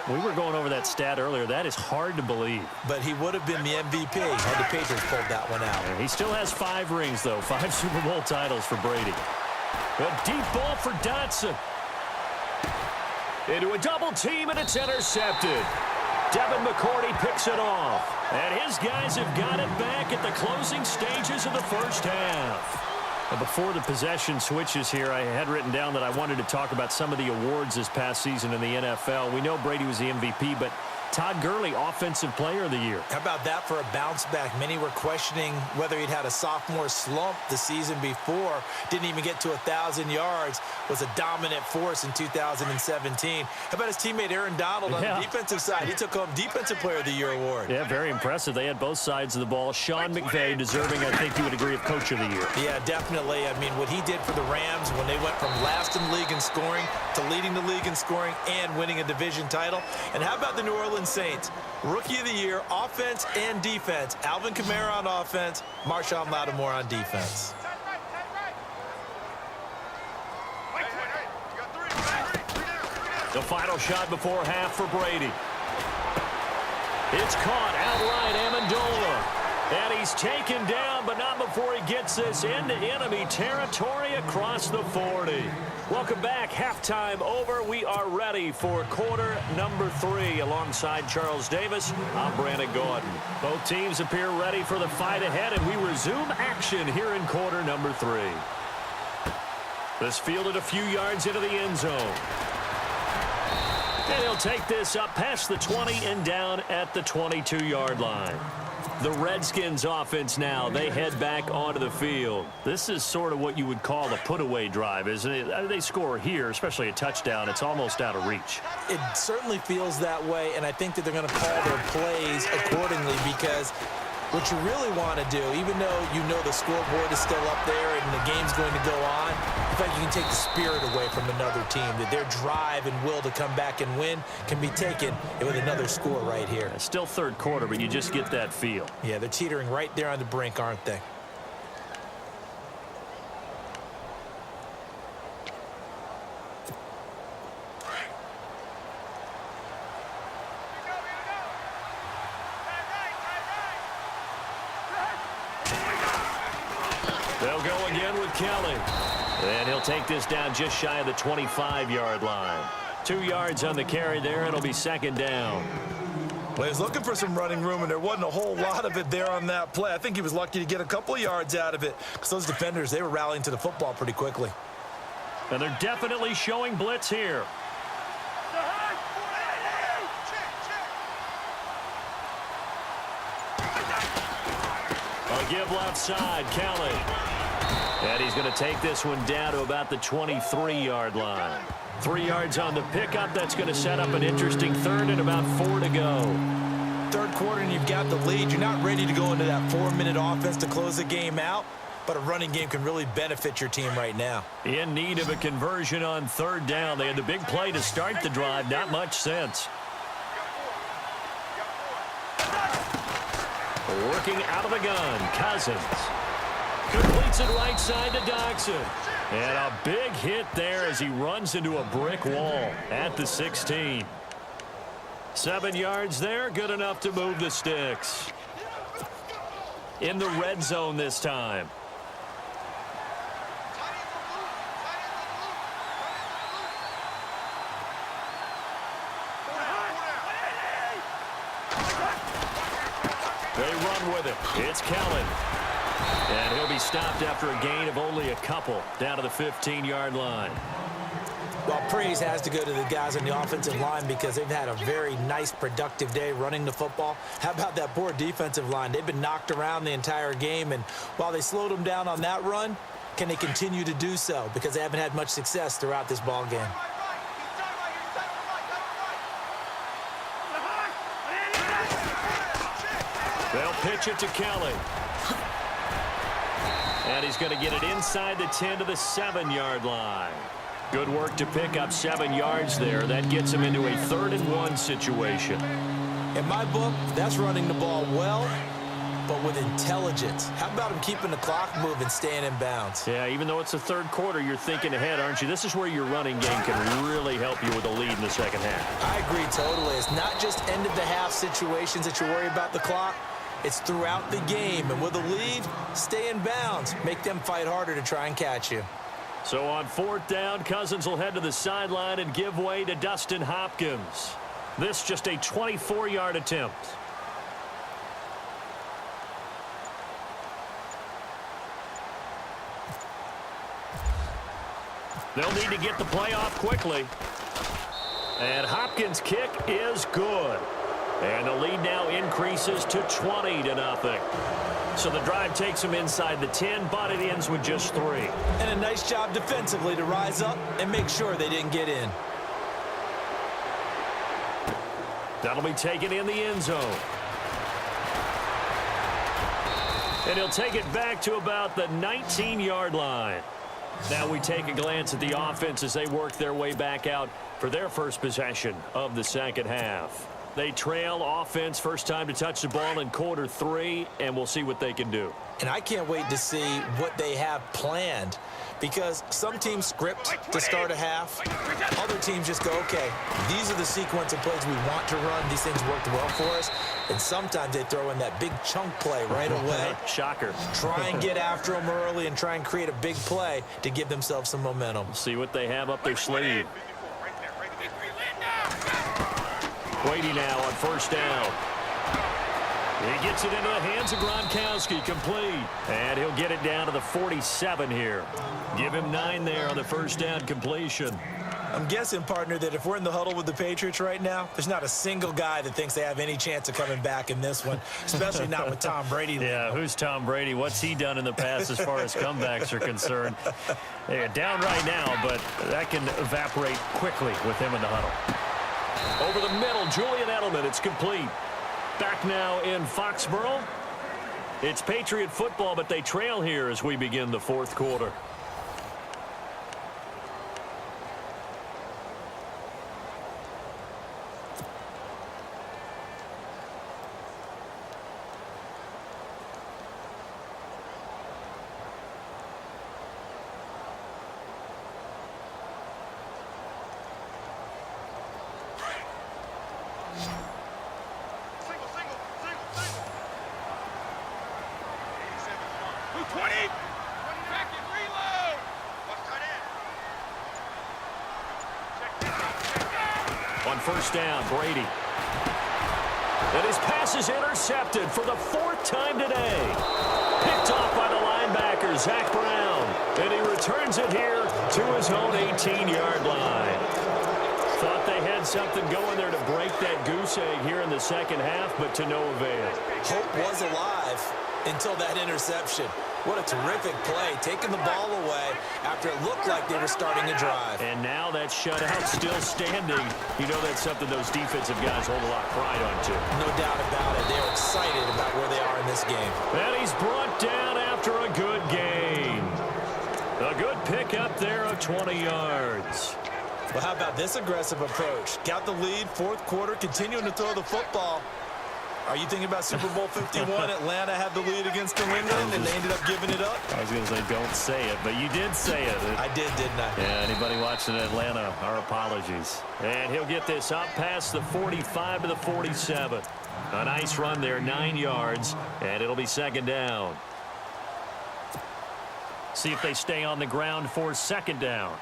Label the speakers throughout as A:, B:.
A: We were going over that stat earlier. That is hard to believe.
B: But he would have been the MVP had the Patriots pulled that one out.
A: He still has 5 rings, though. 5 Super Bowl titles for Brady. A deep ball for Dotson. Into a double team, and it's intercepted. Devin McCourty picks it off. And his guys have got it back at the closing stages of the first half. And before the possession switches here, I had written down that I wanted to talk about some of the awards this past season in the NFL. We know Brady was the MVP, but Todd Gurley, Offensive Player of the Year.
B: How about that for a bounce back? Many were questioning whether he'd had a sophomore slump the season before. Didn't even get to 1,000 yards. Was a dominant force in 2017. How about his teammate Aaron Donald on the defensive side? He took home Defensive Player of the Year award.
A: Yeah, very impressive. They had both sides of the ball. Sean McVay deserving, I think you would agree, of Coach of the Year.
B: Yeah, definitely. I mean, what he did for the Rams when they went from last in the league in scoring to leading the league in scoring and winning a division title. And how about the New Orleans Saints? Rookie of the Year, offense and defense. Alvin Kamara on offense, Marshawn Lattimore on defense.
A: The final shot before half for Brady. It's caught outright, Amendola. And he's taken down, but not before he gets this into enemy territory across the 40. Welcome back. Halftime over. We are ready for quarter number 3. Alongside Charles Davis, I'm Brandon Gordon. Both teams appear ready for the fight ahead, and we resume action here in quarter number 3. This fielded a few yards into the end zone. And he'll take this up past the 20 and down at the 22-yard line. The Redskins offense now, they head back onto the field. This is sort of what you would call a put-away drive, isn't it? They score here, especially a touchdown. It's almost out of reach.
B: It certainly feels that way, and I think that they're going to call their plays accordingly because what you really want to do, even though you know the scoreboard is still up there and the game's going to go on, I think you can take the spirit away from another team, that their drive and will to come back and win can be taken with another score right here.
A: It's still third quarter, but you just get that feel.
B: Yeah, they're teetering right there on the brink, aren't they?
A: They'll go again with Kelly. And he'll take this down just shy of the 25-yard line. 2 yards on the carry there. It'll be second down.
B: Well, he was looking for some running room, and there wasn't a whole lot of it there on that play. I think he was lucky to get a couple of yards out of it because those defenders, they were rallying to the football pretty quickly.
A: And they're definitely showing blitz here. A give left side, Kelly. And he's going to take this one down to about the 23-yard line. 3 yards on the pickup. That's going to set up an interesting third and about 4 to go.
B: Third quarter and you've got the lead. You're not ready to go into that 4-minute offense to close the game out, but a running game can really benefit your team right now.
A: In need of a conversion on third down. They had the big play to start the drive. Not much sense. Working out of the gun, Cousins. Completes it right side to Dotson. And a big hit there as he runs into a brick wall at the 16. 7 yards there, good enough to move the sticks. In the red zone this time. They run with it. It's Kelly. And he'll be stopped after a gain of only a couple down to the 15-yard line.
B: Well, praise has to go to the guys on the offensive line because they've had a very nice, productive day running the football. How about that poor defensive line? They've been knocked around the entire game, and while they slowed them down on that run, can they continue to do so? Because they haven't had much success throughout this ball game.
A: They'll pitch it to Kelly. And he's going to get it inside the 10 to the 7-yard line. Good work to pick up 7 yards there. That gets him into a 3rd and 1 situation.
B: In my book, that's running the ball well but with intelligence. How about him keeping the clock moving, staying in bounds?
A: Yeah, even though it's the third quarter, you're thinking ahead, aren't you? This is where your running game can really help you with a lead in the second half.
B: I agree totally. It's not just end-of-the-half situations that you worry about the clock. It's throughout the game. And with a lead, stay in bounds. Make them fight harder to try and catch you.
A: So on fourth down, Cousins will head to the sideline and give way to Dustin Hopkins. This just a 24-yard attempt. They'll need to get the play off quickly. And Hopkins' kick is good. And the lead now increases to 20-0. So the drive takes them inside the 10, but it ends with just 3.
B: And a nice job defensively to rise up and make sure they didn't get in.
A: That'll be taken in the end zone. And he'll take it back to about the 19-yard line. Now we take a glance at the offense as they work their way back out for their first possession of the second half. They trail offense first time to touch the ball in quarter 3, and we'll see what they can do.
B: And I can't wait to see what they have planned, because some teams script to start a half. Other teams just go, okay, these are the sequence of plays we want to run. These things worked well for us. And sometimes they throw in that big chunk play right away.
A: Shocker.
B: Try and get after them early and try and create a big play to give themselves some momentum.
A: See what they have up their sleeve. Brady now on first down. He gets it into the hands of Gronkowski, complete. And he'll get it down to the 47 here. Give him 9 there on the first down completion.
B: I'm guessing, partner, that if we're in the huddle with the Patriots right now, there's not a single guy that thinks they have any chance of coming back in this one, especially not with Tom Brady.
A: Yeah, who's Tom Brady? What's he done in the past as far as comebacks are concerned? They're down right now, but that can evaporate quickly with him in the huddle. Over the middle, Julian Edelman. It's complete. Back now in Foxborough. It's Patriot football, but they trail here as we begin the fourth quarter. On first down, Brady. And his pass is intercepted for the 4th time today. Picked off by the linebacker, Zach Brown. And he returns it here to his own 18-yard line. Thought they had something going there to break that goose egg here in the second half, but to no avail.
B: Hope was alive until that interception. What a terrific play, taking the ball away after it looked like they were starting a drive.
A: And now that shutout still standing. You know that's something those defensive guys hold a lot of pride on, too.
B: No doubt about it. They're excited about where they are in this game.
A: And he's brought down after a good gain. A good pickup there of 20 yards.
B: Well, how about this aggressive approach? Got the lead, fourth quarter, continuing to throw the football. Are you thinking about Super Bowl 51? Atlanta had the lead against New England, and they ended up giving it up?
A: I was going to say, don't say it, but you did say it.
B: I did, didn't I?
A: Yeah, anybody watching Atlanta, our apologies. And he'll get this up past the 45 to the 47. A nice run there, 9 yards, and it'll be second down. See if they stay on the ground for second down.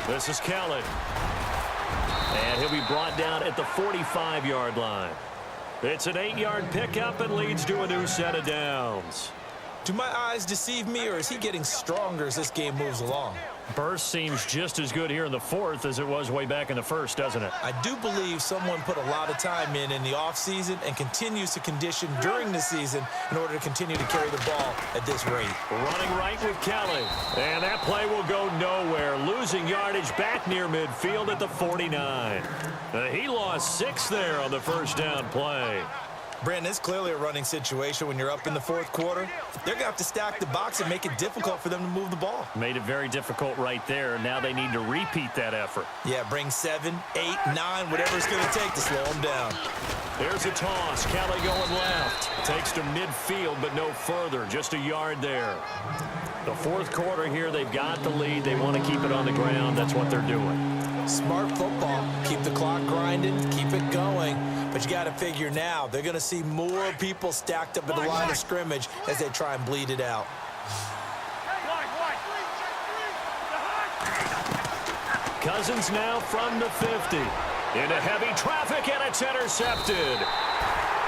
A: This is Kelly. And he'll be brought down at the 45-yard line. It's an 8-yard pickup and leads to a new set of downs.
B: Do my eyes deceive me, or is he getting stronger as this game moves along?
A: Burst seems just as good here in the fourth as it was way back in the first, doesn't it?
B: I do believe someone put a lot of time in the offseason and continues to condition during the season in order to continue to carry the ball at this rate.
A: Running right with Kelly. And that play will go nowhere. Losing yardage back near midfield at the 49. He lost 6 there on the first down play.
B: Brandon, it's clearly a running situation when you're up in the fourth quarter. They're going to have to stack the box and make it difficult for them to move the ball.
A: Made it very difficult right there. Now they need to repeat that effort.
B: Yeah, bring 7, 8, 9, whatever it's going to take to slow them down.
A: There's a toss. Kelly going left. Takes to midfield, but no further. Just a yard there. The fourth quarter here, they've got the lead. They want to keep it on the ground. That's what they're doing.
B: Smart football. Keep the clock grinding. Keep it going. But you got to figure now, they're going to see more people stacked up at the line of scrimmage as they try and bleed it out.
A: Cousins now from the 50. Into heavy traffic, and it's intercepted.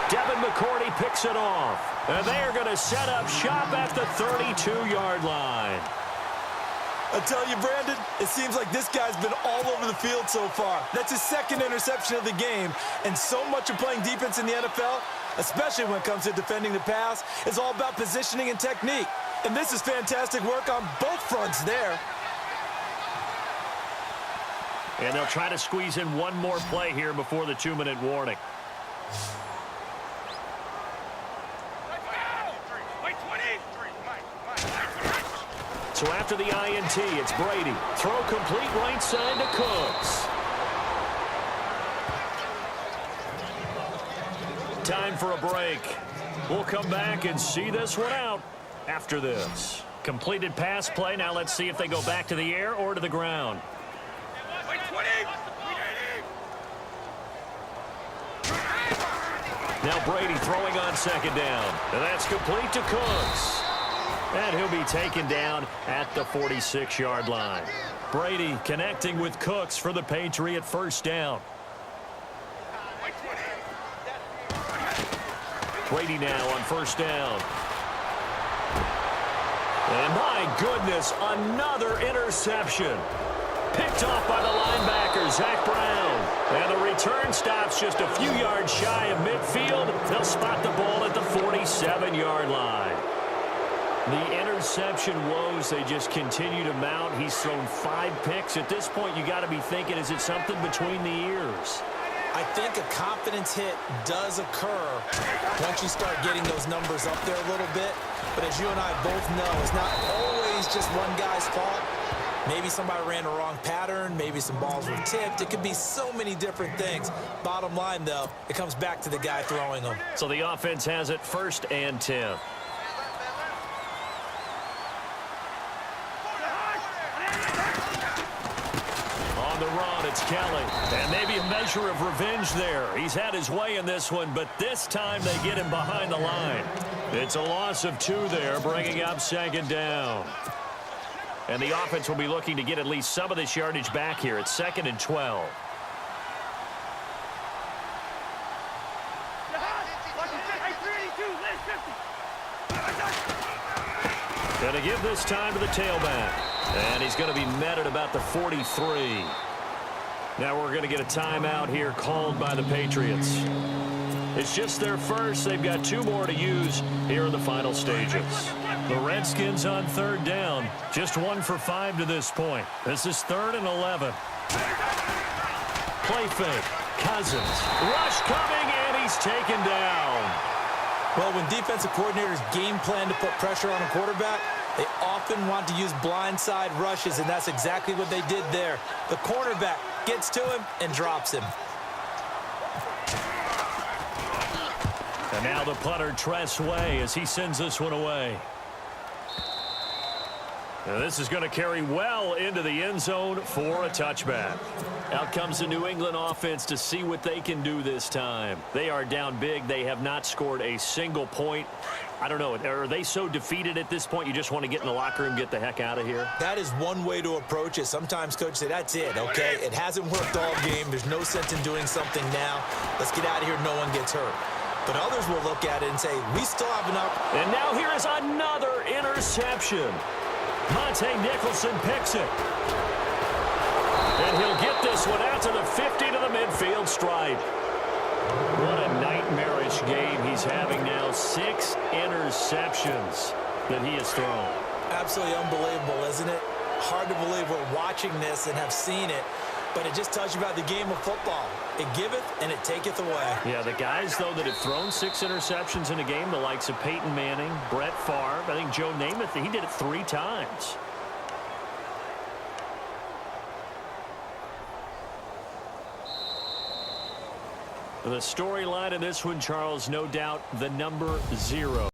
A: Devin McCourty picks it off. And they are going to set up shop at the 32-yard line.
B: I tell you, Brandon, it seems like this guy's been all over the field so far. That's his second interception of the game. And so much of playing defense in the NFL, especially when it comes to defending the pass, is all about positioning and technique. And this is fantastic work on both fronts there.
A: And they'll try to squeeze in one more play here before the 2-minute warning. So after the INT, it's Brady. Throw complete right side to Cooks. Time for a break. We'll come back and see this one out after this. Completed pass play. Now let's see if they go back to the air or to the ground. Now Brady throwing on second down. And that's complete to Cooks. And he'll be taken down at the 46-yard line. Brady connecting with Cooks for the Patriot first down. Brady now on first down. And my goodness, another interception. Picked off by the linebacker, Zach Brown. And the return stops just a few yards shy of midfield. They'll spot the ball at the 47-yard line. The interception woes, they just continue to mount. He's thrown 5 picks. At this point, you got to be thinking, is it something between the ears?
B: I think a confidence hit does occur once you start getting those numbers up there a little bit. But as you and I both know, it's not always just one guy's fault. Maybe somebody ran a wrong pattern. Maybe some balls were tipped. It could be so many different things. Bottom line, though, it comes back to the guy throwing them.
A: So the offense has it 1st and 10. On the run, it's Kelly. And maybe a measure of revenge there. He's had his way in this one, but this time they get him behind the line. It's a loss of 2 there, bringing up second down. And the offense will be looking to get at least some of this yardage back here. It's 2nd and 12. Going to give this time to the tailback. And he's going to be met at about the 43. Now we're going to get a timeout here called by the Patriots. It's just their first. They've got 2 more to use here in the final stages. The Redskins on 3rd down. Just 1 for 5 to this point. This is 3rd and 11. Play fake. Cousins. Rush coming, and he's taken down.
B: Well, when defensive coordinators game plan to put pressure on a quarterback, they often want to use blindside rushes, and that's exactly what they did there. The cornerback gets to him and drops him.
A: And now the punter, Tress Way, as he sends this one away. Now this is going to carry well into the end zone for a touchback. Out comes the New England offense to see what they can do this time. They are down big. They have not scored a single point. I don't know. Are they so defeated at this point you just want to get in the locker room, get the heck out of here?
B: That is one way to approach it. Sometimes coaches say, that's it, okay? It hasn't worked all game. There's no sense in doing something now. Let's get out of here. No one gets hurt. But others will look at it and say, we still have enough.
A: And now here is another interception. Monte Nicholson picks it. And he'll get this one out to the 50 to the midfield stripe. What a nightmarish game he's having now. 6 interceptions that he has thrown.
B: Absolutely unbelievable, isn't it? Hard to believe we're watching this and have seen it. but it just tells you about the game of football. It giveth and it taketh away.
A: Yeah, the guys, though, that have thrown 6 interceptions in a game, the likes of Peyton Manning, Brett Favre, I think Joe Namath, he did it 3 times. The storyline of this one, Charles, no doubt the number 0.